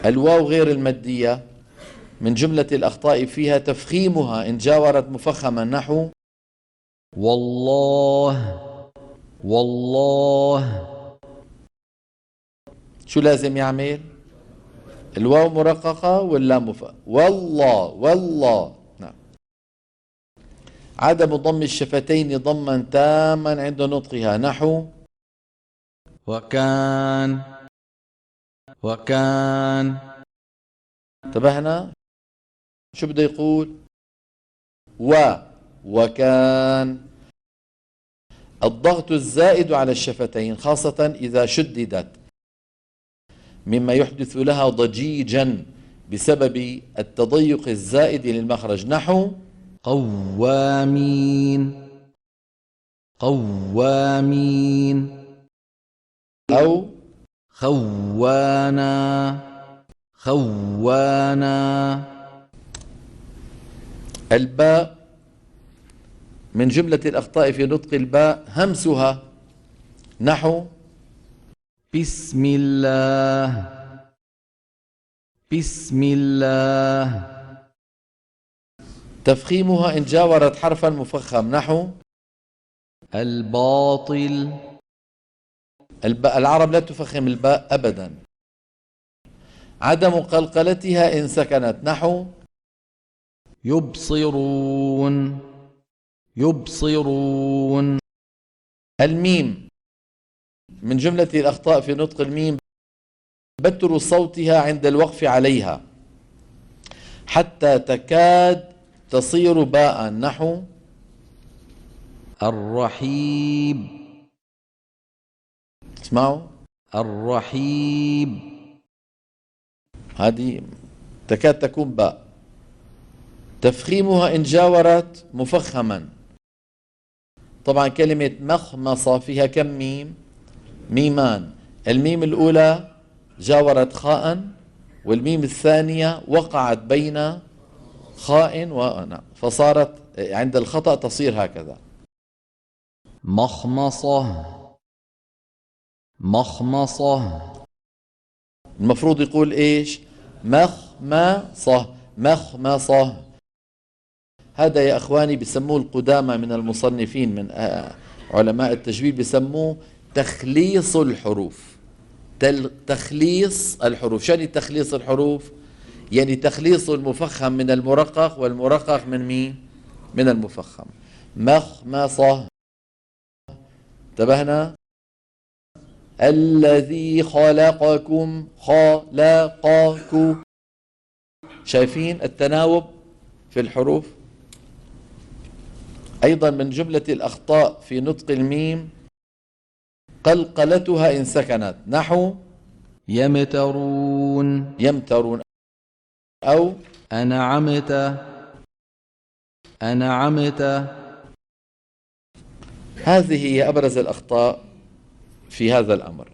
الواو غير المادية من جملة الأخطاء فيها تفخيمها إن جاورت مفخما نحو والله والله. شو لازم يعمل؟ الواو مرققة واللام والله والله. نعم. عدم ضم الشفتين ضما تاما عند نطقها نحو وكان وكان. انتبهنا؟ شو بده يقول؟ وكان. الضغط الزائد على الشفتين خاصة إذا شددت مما يحدث لها ضجيجا بسبب التضيق الزائد للمخرج نحو قوامين قوامين. أو خوانا خوانا. الباء من جملة الأخطاء في نطق الباء همسها نحو بسم الله بسم الله. تفخيمها إن جاورت حرفا مفخم نحو الباطل. الباء العرب لا تفخم الباء أبدا. عدم قلقلتها إن سكنت نحو يبصرون يبصرون. الميم من جملة الأخطاء في نطق الميم بتر صوتها عند الوقف عليها حتى تكاد تصير باء نحو الرحيب اسمعوا الرحيب. هذه تكاد تكون باء. تفخيمها إن جاورت مفخما. طبعا كلمة مخمصة فيها كم ميم؟ ميمان. الميم الأولى جاورت خاء والميم الثانية وقعت بين خاء وأنا فصارت عند الخطأ تصير هكذا مخمصة مخمصة. المفروض يقول إيش؟ مخمصة مخمصة. هذا يا أخواني بسموه القدامى من المصنفين من علماء التجويد بسموه تخليص الحروف. تخليص الحروف. شو يعني تخليص الحروف؟ يعني تخليص المفخم من المرقق والمرقق من مين؟ من المفخم. مخمصة. انتبهنا؟ الذي خلقكم خلقكم. شايفين التناوب في الحروف؟ أيضا من جملة الأخطاء في نطق الميم قلقلتها إن سكنت نحو يمترون يمترون أو أنعمت أنعمت. هذه هي أبرز الأخطاء في هذا الأمر.